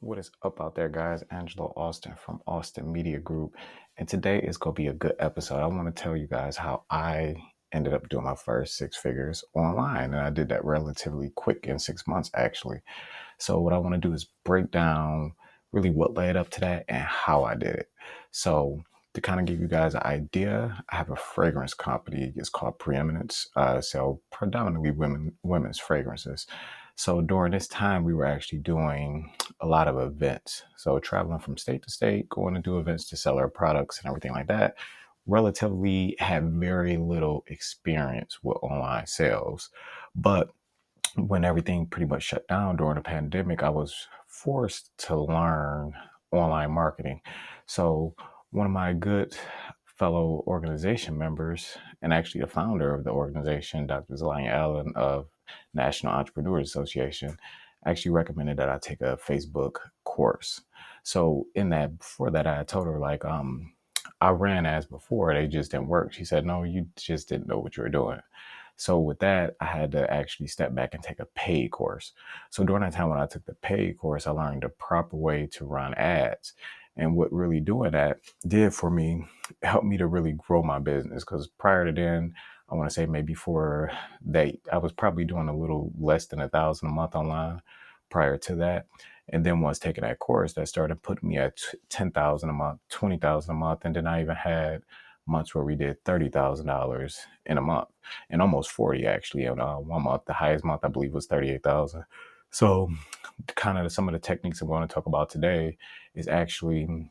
What is up out there, guys? Angelo Austin from Austin Media Group. And today is going to be a good episode. I want to tell you guys how I ended up doing my first six figures online. And I did that relatively quick in 6 months, actually. So, what I want to do is break down really what led up to that and how I did it. So, to kind of give you guys an idea, I have a fragrance company. It's called Preeminence. Sell predominantly women's fragrances. So during this time, we were actually doing a lot of events. So traveling from state to state, going to do events to sell our products and everything like that. Relatively had very little experience with online sales. But when everything pretty much shut down during the pandemic, I was forced to learn online marketing. So one of my good fellow organization members, and actually the founder of the organization, Dr. Zelania Allen of National Entrepreneurs Association, actually recommended that I take a Facebook course. So in that, before that, I told her I ran ads before, they just didn't work. She said, no, you just didn't know what you were doing. So with that, I had to actually step back and take a paid course. So during that time when I took the paid course, I learned the proper way to run ads. And what really doing that did for me, helped me to really grow my business. Because prior to then, I want to say maybe for that, I was probably doing a little less than 1,000 a month online prior to that. And then once taking that course, that started putting me at 10,000 a month, 20,000 a month. And then I even had months where we did $30,000 in a month and almost 40 actually in 1 month. The highest month I believe was 38,000. So kind of some of the techniques I'm going to talk about today is actually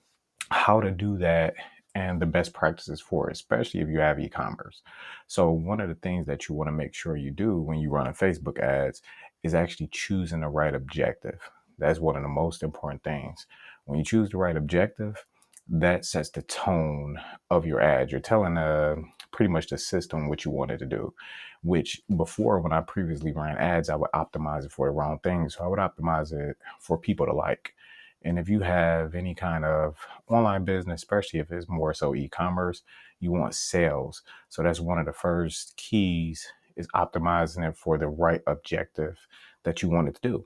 how to do that and the best practices for it, especially if you have e-commerce. So one of the things that you want to make sure you do when you run a Facebook ads is actually choosing the right objective. That's one of the most important things. When you choose the right objective, that sets the tone of your ad. You're telling pretty much the system what you wanted to do, which before when I previously ran ads, I would optimize it for the wrong things. So I would optimize it for people to like. And if you have any kind of online business, especially if it's more so e-commerce, you want sales. So that's one of the first keys is optimizing it for the right objective that you want it to do.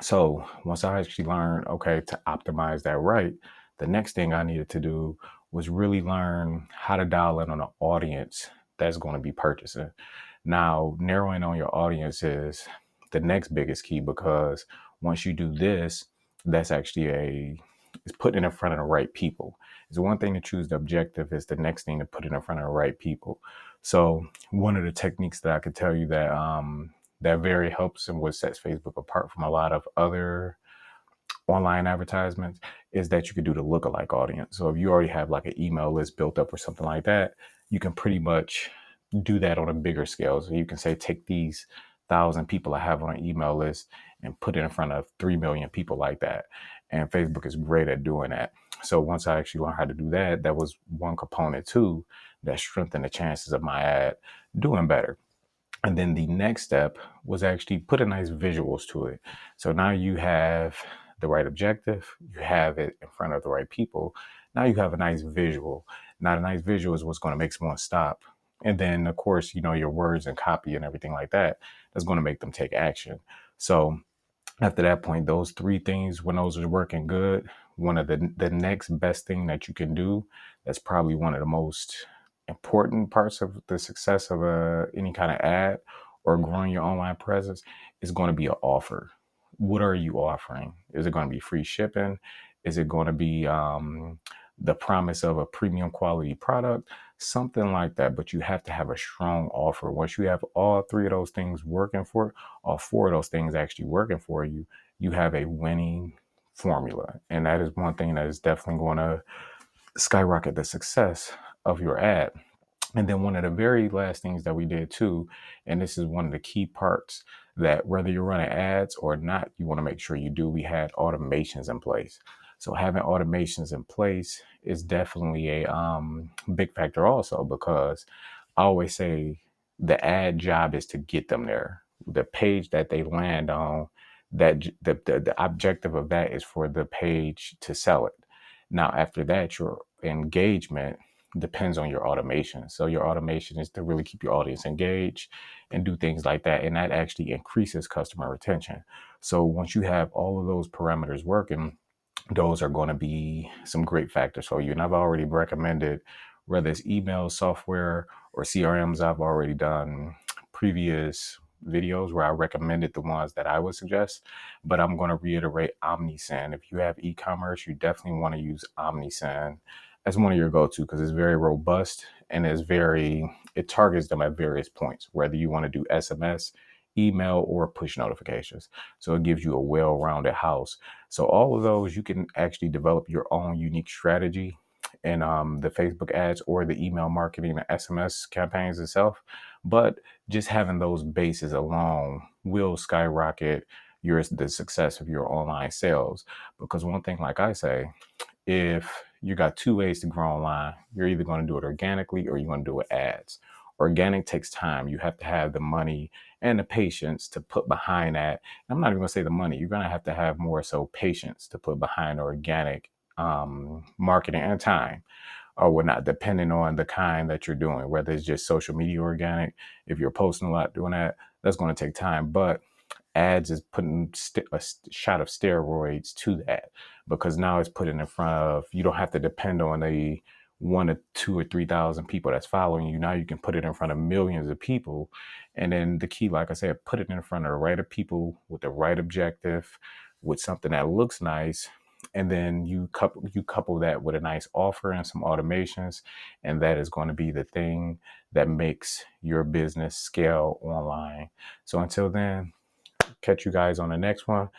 So once I actually learned, okay, to optimize that right, the next thing I needed to do was really learn how to dial in on an audience that's going to be purchasing. Now, narrowing on your audience is the next biggest key because once you do this, that's actually it's putting it in front of the right people. It's one thing to choose the objective, it's the next thing to put it in front of the right people. So one of the techniques that I could tell you that very helps and what sets Facebook apart from a lot of other online advertisements is that you could do the lookalike audience. So if you already have like an email list built up or something like that, you can pretty much do that on a bigger scale. So you can say, take these 1,000 people I have on an email list and put it in front of 3 million people like that. And Facebook is great at doing that. So once I actually learned how to do that, that was one component too that strengthened the chances of my ad doing better. And then the next step was actually put a nice visuals to it. So now you have the right objective, you have it in front of the right people. Now you have a nice visual. Now the nice visual is what's going to make someone stop. And then of course, your words and copy and everything like that, that's going to make them take action. So after that point, those three things, when those are working good, one of the next best thing that you can do, that's probably one of the most important parts of the success of any kind of ad or growing your online presence is going to be an offer. What are you offering? Is it going to be free shipping? Is it going to be the promise of a premium quality product? Something like that. But you have to have a strong offer. Once you have all three of those things working for, all four of those things actually working for you, you have a winning formula. And that is one thing that is definitely going to skyrocket the success of your ad. And then one of the very last things that we did too, and this is one of the key parts that whether you're running ads or not, you want to make sure you do, we had automations in place. So having automations in place is definitely a big factor also because I always say the ad job is to get them there. The page that they land on, the objective of that is for the page to sell it. Now, after that, your engagement depends on your automation. So your automation is to really keep your audience engaged and do things like that. And that actually increases customer retention. So once you have all of those parameters working, those are going to be some great factors for you. And I've already recommended, whether it's email software or CRMs, I've already done previous videos where I recommended the ones that I would suggest, but I'm going to reiterate OmniSend. If you have e-commerce, you definitely want to use OmniSend as one of your go-to, because it's very robust and it targets them at various points, whether you want to do SMS, email, or push notifications. So it gives you a well-rounded house. So all of those, you can actually develop your own unique strategy in the Facebook ads or the email marketing and SMS campaigns itself. But just having those bases alone will skyrocket the success of your online sales. Because one thing, like I say, if you got two ways to grow online, you're either going to do it organically or you're going to do it ads. Organic takes time. You have to have the money and the patience to put behind that. I'm not even going to say the money. You're going to have more so patience to put behind organic marketing and time or whatnot, depending on the kind that you're doing, whether it's just social media organic. If you're posting a lot doing that, that's going to take time. But ads is putting shot of steroids to that, because now it's putting in front of, you don't have to depend on the 1 or 2 or 3,000 people that's following you. Now you can put it in front of millions of people. And then the key, like I said, put it in front of the right people with the right objective, with something that looks nice. And then you couple that with a nice offer and some automations, and that is going to be the thing that makes your business scale online. So until then, catch you guys on the next one.